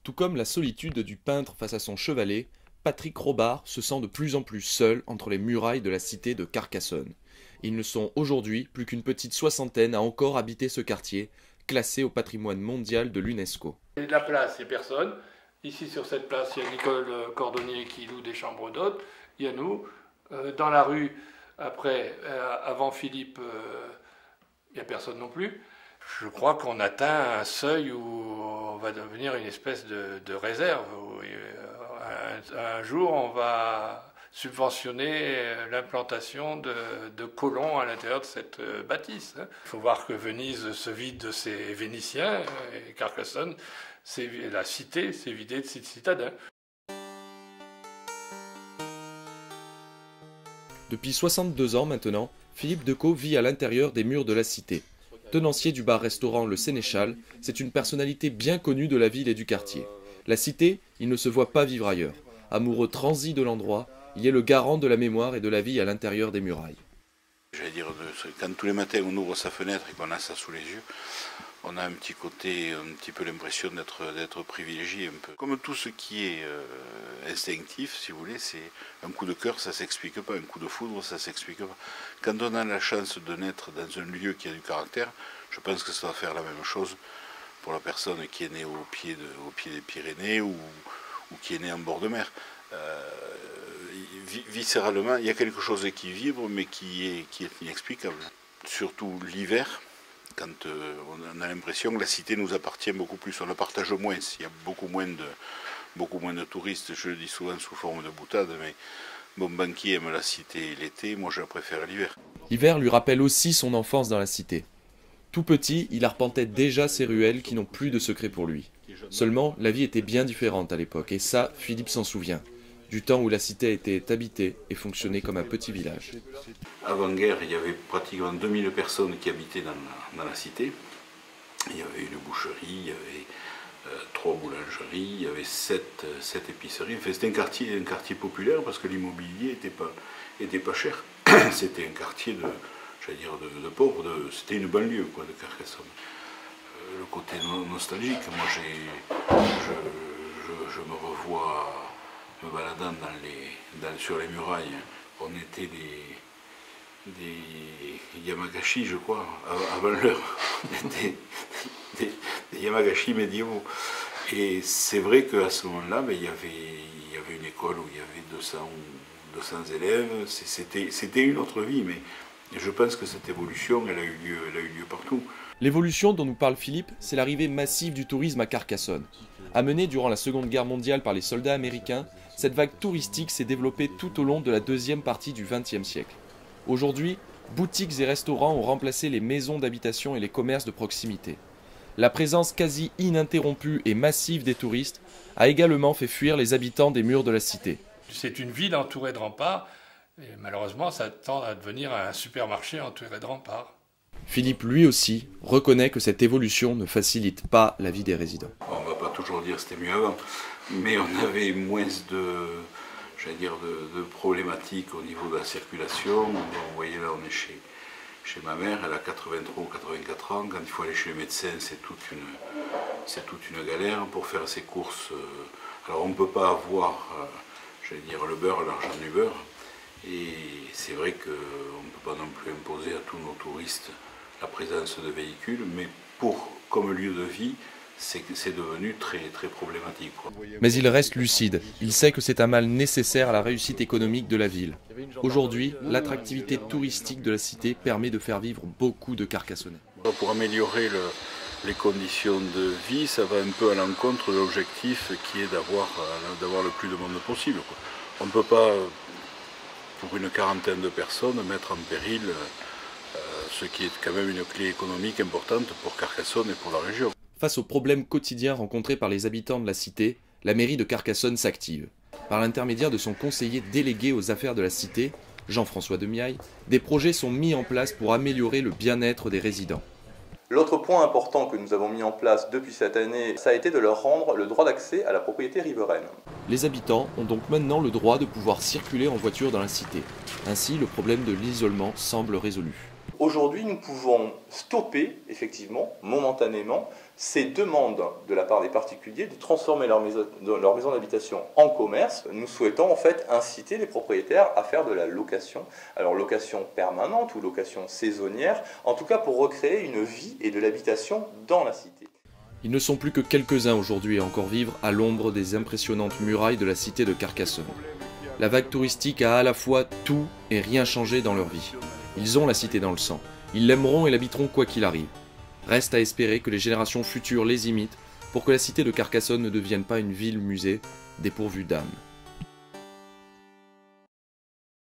Tout comme la solitude du peintre face à son chevalet, Patrick Robard se sent de plus en plus seul entre les murailles de la cité de Carcassonne. Ils ne sont aujourd'hui plus qu'une petite soixantaine à encore habiter ce quartier, classé au patrimoine mondial de l'UNESCO. La place, il n'y a personne. Ici, sur cette place, il y a Nicole Cordonnier qui loue des chambres d'hôtes. Il y a nous. Dans la rue, avant Philippe, il n'y a personne non plus. Je crois qu'on atteint un seuil où on va devenir une espèce de réserve. Un jour, on va subventionner l'implantation de colons à l'intérieur de cette bâtisse. Il faut voir que Venise se vide de ses Vénitiens et Carcassonne, la cité s'est vidée de ses citadins. Depuis 62 ans maintenant, Philippe Decaux vit à l'intérieur des murs de la cité. Tenancier du bar-restaurant Le Sénéchal, c'est une personnalité bien connue de la ville et du quartier. La cité, il ne se voit pas vivre ailleurs. Amoureux transi de l'endroit, il est le garant de la mémoire et de la vie à l'intérieur des murailles. J'allais dire, quand tous les matins on ouvre sa fenêtre et qu'on a ça sous les yeux, on a un petit côté, un petit peu l'impression d'être privilégié un peu. Comme tout ce qui est instinctif, si vous voulez, c'est un coup de cœur, ça s'explique pas, un coup de foudre, ça s'explique pas. Quand on a la chance de naître dans un lieu qui a du caractère, je pense que ça va faire la même chose pour la personne qui est née au pied des Pyrénées ou qui est née en bord de mer. Viscéralement, il y a quelque chose qui vibre, mais qui est inexplicable. Surtout l'hiver, quand on a l'impression que la cité nous appartient beaucoup plus, on la partage moins, il y a beaucoup moins de touristes, je le dis souvent sous forme de boutade, mais mon banquier aime la cité l'été, moi je préfère l'hiver. L'hiver lui rappelle aussi son enfance dans la cité. Tout petit, il arpentait déjà ces ruelles qui n'ont plus de secret pour lui. Seulement, la vie était bien différente à l'époque, et ça, Philippe s'en souvient. Du temps où la cité était habitée et fonctionnait comme un petit village. Avant-guerre, il y avait pratiquement 2000 personnes qui habitaient dans la cité. Il y avait une boucherie, il y avait 3 boulangeries, il y avait 7 épiceries. Enfin, c'était un quartier populaire parce que l'immobilier était pas cher. C'était un quartier de pauvres, c'était une banlieue quoi, de Carcassonne. Le côté nostalgique, moi je me revois me baladant sur les murailles. On était des Yamagashi, je crois, avant l'heure, des Yamagashi médiévaux. Et c'est vrai qu'à ce moment-là, il y avait une école où il y avait 200 élèves. C'était une autre vie, mais je pense que cette évolution, elle a eu lieu partout. L'évolution dont nous parle Philippe, c'est l'arrivée massive du tourisme à Carcassonne. Amenée durant la Seconde Guerre mondiale par les soldats américains, cette vague touristique s'est développée tout au long de la deuxième partie du XXe siècle. Aujourd'hui, boutiques et restaurants ont remplacé les maisons d'habitation et les commerces de proximité. La présence quasi ininterrompue et massive des touristes a également fait fuir les habitants des murs de la cité. C'est une ville entourée de remparts, et malheureusement ça tend à devenir un supermarché entouré de remparts. Philippe, lui aussi, reconnaît que cette évolution ne facilite pas la vie des résidents. On ne va pas toujours dire c'était mieux avant, mais on avait moins de problématiques au niveau de la circulation. Vous voyez là, on est chez ma mère, elle a 83 ou 84 ans. Quand il faut aller chez le médecin, c'est toute une galère pour faire ses courses. Alors on ne peut pas avoir, le beurre, l'argent du beurre. Et c'est vrai qu'on ne peut pas non plus imposer à tous nos touristes la présence de véhicules, mais comme lieu de vie, c'est devenu très, très problématique, quoi. Mais il reste lucide. Il sait que c'est un mal nécessaire à la réussite économique de la ville. Aujourd'hui, l'attractivité touristique de la cité permet de faire vivre beaucoup de Carcassonnais. Pour améliorer les conditions de vie, ça va un peu à l'encontre de l'objectif qui est d'avoir le plus de monde possible, quoi. On ne peut pas, pour une quarantaine de personnes, mettre en péril ce qui est quand même une clé économique importante pour Carcassonne et pour la région. Face aux problèmes quotidiens rencontrés par les habitants de la cité, la mairie de Carcassonne s'active. Par l'intermédiaire de son conseiller délégué aux affaires de la cité, Jean-François Demiaille, des projets sont mis en place pour améliorer le bien-être des résidents. L'autre point important que nous avons mis en place depuis cette année, ça a été de leur rendre le droit d'accès à la propriété riveraine. Les habitants ont donc maintenant le droit de pouvoir circuler en voiture dans la cité. Ainsi, le problème de l'isolement semble résolu. Aujourd'hui, nous pouvons stopper, effectivement, momentanément, ces demandes de la part des particuliers de transformer leur maison d'habitation en commerce. Nous souhaitons en fait inciter les propriétaires à faire de la location, alors location permanente ou location saisonnière, en tout cas pour recréer une vie et de l'habitation dans la cité. Ils ne sont plus que quelques-uns aujourd'hui à encore vivre à l'ombre des impressionnantes murailles de la cité de Carcassonne. La vague touristique a à la fois tout et rien changé dans leur vie. Ils ont la cité dans le sang. Ils l'aimeront et l'habiteront quoi qu'il arrive. Reste à espérer que les générations futures les imitent pour que la cité de Carcassonne ne devienne pas une ville-musée dépourvue d'âme.